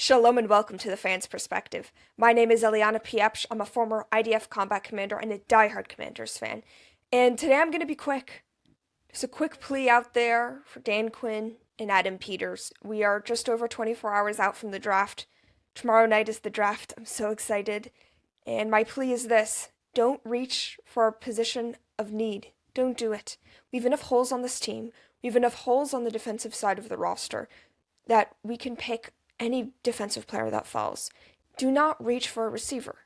Shalom and welcome to the Fan's Perspective. My name is Eliana. I'm a former IDF combat commander and a diehard Commanders fan. And today I'm going to be quick. Just a quick plea out there for Dan Quinn and Adam Peters. We are just over 24 hours out from the draft. Tomorrow night is the draft. I'm so excited. And my plea is this. Don't reach for a position of need. Don't do it. We have enough holes on this team. We have enough holes on the defensive side of the roster that we can pick any defensive player that falls. Do not reach for a receiver.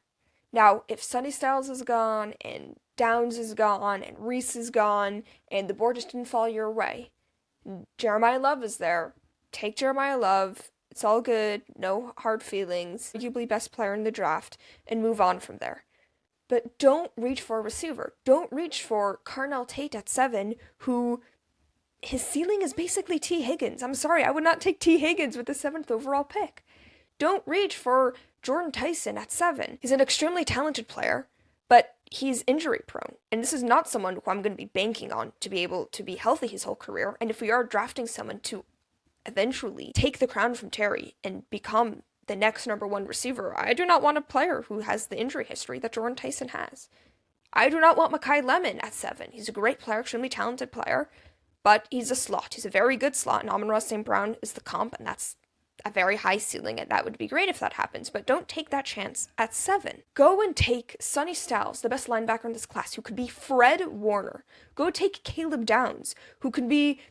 Now, if Sonny Styles is gone, and Downs is gone, and Reese is gone, and the board just didn't fall your way, Jeremiah Love is there. Take Jeremiah Love. It's all good. No hard feelings. Arguably best player in the draft, and move on from there. But don't reach for a receiver. Don't reach for Carnell Tate at 7, who his ceiling is basically T. Higgins. I'm sorry, I would not take T. Higgins with the 7th overall pick. Don't reach for Jordan Tyson at 7. He's an extremely talented player, but he's injury prone. And this is not someone who I'm going to be banking on to be able to be healthy his whole career. And if we are drafting someone to eventually take the crown from Terry and become the next number 1 receiver, I do not want a player who has the injury history that Jordan Tyson has. I do not want Mekhi Lemon at 7. He's a great player, extremely talented player, but he's a slot. He's a very good slot, and Amon-Ra St. Brown is the comp, and that's a very high ceiling, and that would be great if that happens, but don't take that chance at 7. Go and take Sonny Styles, the best linebacker in this class, who could be Fred Warner. Go take Caleb Downs, who could be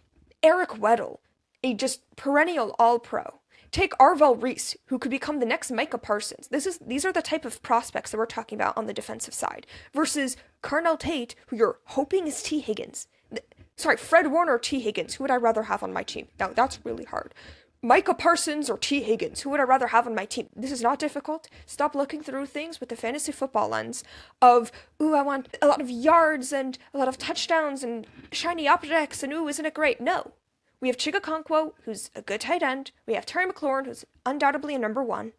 Eric Weddle, a just perennial all-pro. Take Arvell Reese, who could become the next Micah Parsons. These are the type of prospects that we're talking about on the defensive side, versus Carnell Tate, who you're hoping is T. Higgins. Fred Warner or T. Higgins. Who would I rather have on my team? Now, that's really hard. Micah Parsons or T. Higgins. Who would I rather have on my team? This is not difficult. Stop looking through things with the fantasy football lens of, ooh, I want a lot of yards and a lot of touchdowns and shiny objects and ooh, isn't it great? No. We have Chigakonkwo, who's a good tight end. We have Terry McLaurin, who's undoubtedly a number 1.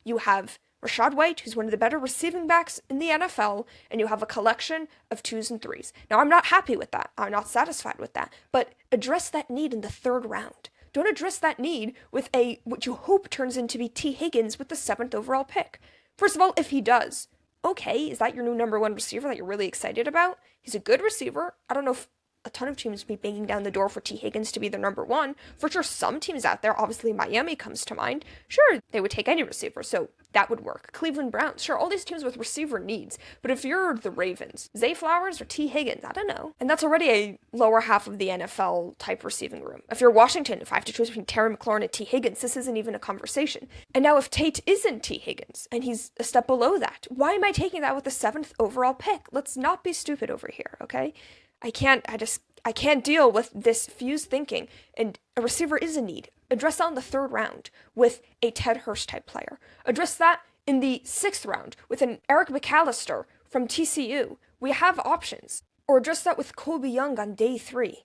You have Rachaad White, who's one of the better receiving backs in the NFL, and you have a collection of 2s and 3s. Now, I'm not happy with that. I'm not satisfied with that. But address that need in the 3rd round. Don't address that need with what you hope turns into be T. Higgins with the 7th overall pick. First of all, if he does, okay, is that your new number 1 receiver that you're really excited about? He's a good receiver. I don't know if a ton of teams would be banging down the door for T. Higgins to be their number 1. For sure, some teams out there, obviously Miami comes to mind. Sure, they would take any receiver, so that would work. Cleveland Browns, sure, all these teams with receiver needs. But if you're the Ravens, Zay Flowers or T. Higgins, I don't know. And that's already a lower half of the NFL type receiving room. If you're Washington, if I have to choose between Terry McLaurin and T. Higgins, this isn't even a conversation. And now if Tate isn't T. Higgins, and he's a step below that, why am I taking that with the 7th overall pick? Let's not be stupid over here, okay? I can't deal with this fused thinking, and a receiver is a need. Address that in the 3rd round with a Ted Hurst type player. Address that in the 6th round with an Eric McAllister from TCU. We have options. Or address that with Colby Young on day 3.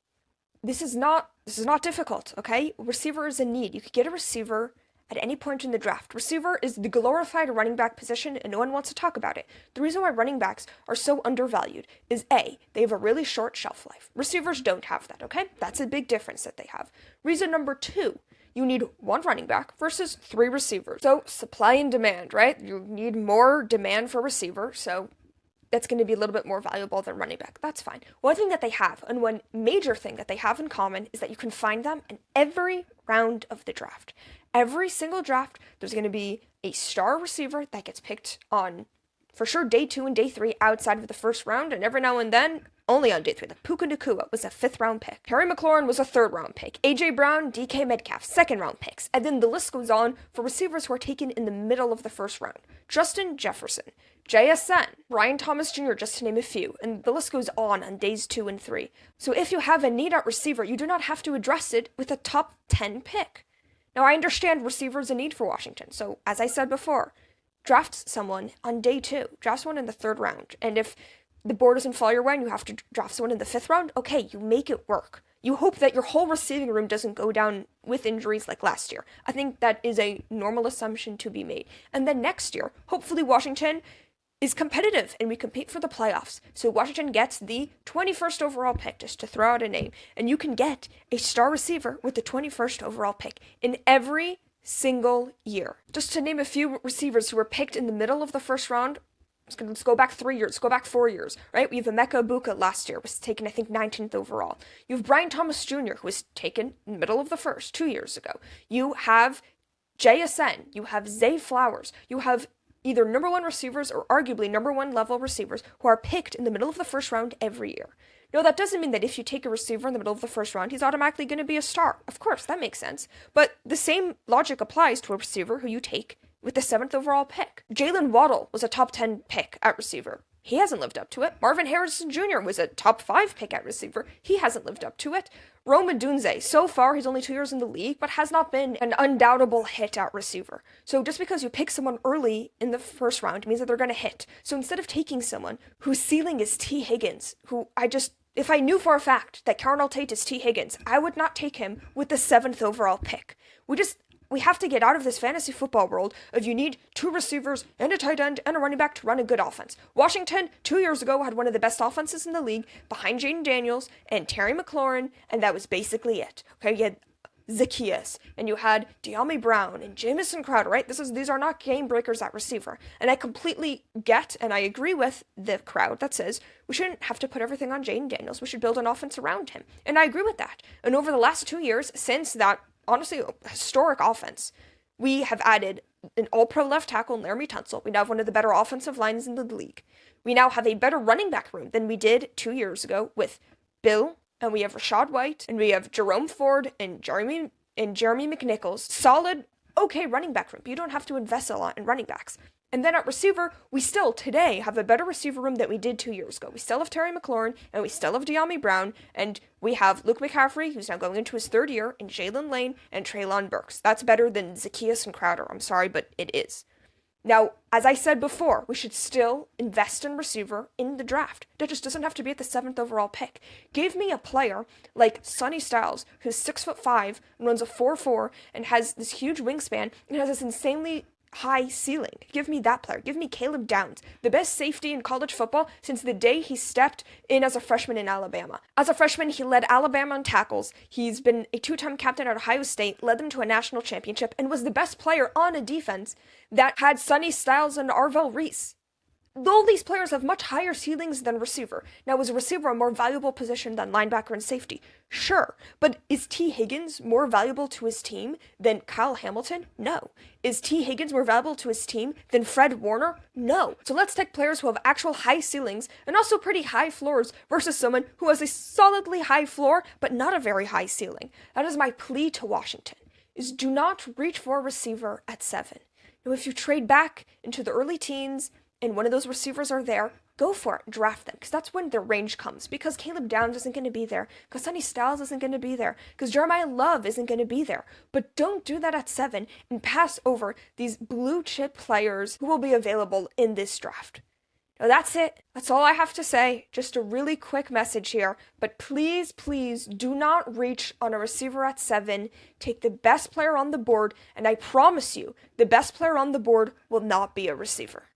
This is not difficult, okay? Receiver is a need. You could get a receiver at any point in the draft. Receiver is the glorified running back position, and no one wants to talk about it. The reason why running backs are so undervalued is A, they have a really short shelf life. Receivers don't have that, okay? That's a big difference that they have. Reason number 2, you need 1 running back versus 3 receivers. So supply and demand, right? You need more demand for receiver, so that's going to be a little bit more valuable than running back. That's fine. One thing that they have, and one major thing that they have in common, is that you can find them in every round of the draft. Every single draft, there's going to be a star receiver that gets picked on, for sure, day 2 and day 3 outside of the 1st round, and every now and then, only on day 3. The Puka Nacua was a 5th round pick. Terry McLaurin was a 3rd round pick. A.J. Brown, DK Metcalf, 2nd round picks. And then the list goes on for receivers who are taken in the middle of the 1st round. Justin Jefferson, JSN, Ryan Thomas Jr., just to name a few, and the list goes on days 2 and 3. So if you have a need at receiver, you do not have to address it with a top 10 pick. Now, I understand receiver is a need for Washington, so as I said before, draft someone on day 2. Draft someone in the 3rd round, and if the board doesn't fall your way and you have to draft someone in the 5th round, okay, you make it work. You hope that your whole receiving room doesn't go down with injuries like last year. I think that is a normal assumption to be made. And then next year, hopefully Washington is competitive and we compete for the playoffs. So Washington gets the 21st overall pick, just to throw out a name, and you can get a star receiver with the 21st overall pick in every single year. Just to name a few receivers who were picked in the middle of the first round, let's go back 3 years, let's go back 4 years, right? We have Emeka Ibuka last year, was taken, I think, 19th overall. You have Brian Thomas Jr., who was taken in the middle of the first 2 years ago. You have JSN, you have Zay Flowers, you have either number one receivers or arguably number one level receivers who are picked in the middle of the first round every year. No, that doesn't mean that if you take a receiver in the middle of the first round, he's automatically going to be a star. Of course, that makes sense. But the same logic applies to a receiver who you take with the 7th overall pick. Jalen Waddle was a top 10 pick at receiver. He hasn't lived up to it. Marvin Harrison Jr. was a top 5 pick at receiver. He hasn't lived up to it. Rome Odunze, so far he's only 2 years in the league, but has not been an undoubtable hit at receiver. So just because you pick someone early in the first round means that they're going to hit. So instead of taking someone whose ceiling is T. Higgins, if I knew for a fact that Carnell Tate is T. Higgins, I would not take him with the 7th overall pick. We have to get out of this fantasy football world of you need 2 receivers and a tight end and a running back to run a good offense. Washington, 2 years ago, had one of the best offenses in the league behind Jaden Daniels and Terry McLaurin, and that was basically it. Okay, you had Zacchaeus, and you had De'Ami Brown and Jamison Crowder, right? These are not game breakers at receiver. And I completely get, and I agree with the crowd that says we shouldn't have to put everything on Jaden Daniels. We should build an offense around him. And I agree with that. And over the last 2 years, since that honestly historic offense, we have added an all-pro left tackle in Laramie Tunsil. We now have one of the better offensive lines in the league. We now have a better running back room than we did 2 years ago with Bill, and we have Rashad White, and we have Jerome Ford and Jeremy McNichols. Solid, okay running back room, but you don't have to invest a lot in running backs. And then at receiver, we still today have a better receiver room than we did 2 years ago. We still have Terry McLaurin, and we still have De'Ami Brown, and we have Luke McCaffrey, who's now going into his 3rd year, and Jalen Lane and Treylon Burks. That's better than Zacchaeus and Crowder. I'm sorry, but it is. Now, as I said before, we should still invest in receiver in the draft. That just doesn't have to be at the 7th overall pick. Give me a player like Sonny Styles, who's 6'5" and runs a 4.4 and has this huge wingspan and has this insanely high ceiling. Give me that player. Give me Caleb Downs, the best safety in college football since the day he stepped in as a freshman in Alabama. As a freshman, he led Alabama in tackles. He's been a 2-time captain at Ohio State, led them to a national championship, and was the best player on a defense that had Sonny Styles and Arvell Reese. All these players have much higher ceilings than receiver. Now, is a receiver a more valuable position than linebacker and safety? Sure. But is T. Higgins more valuable to his team than Kyle Hamilton? No. Is T. Higgins more valuable to his team than Fred Warner? No. So let's take players who have actual high ceilings and also pretty high floors versus someone who has a solidly high floor but not a very high ceiling. That is my plea to Washington, is do not reach for a receiver at 7. Now, if you trade back into the early teens and one of those receivers are there, go for it, draft them, because that's when their range comes, because Caleb Downs isn't going to be there, because Sonny Styles isn't going to be there, because Jeremiah Love isn't going to be there. But don't do that at 7 and pass over these blue chip players who will be available in this draft. Now that's it. That's all I have to say. Just a really quick message here. But please, please do not reach on a receiver at 7. Take the best player on the board, and I promise you, the best player on the board will not be a receiver.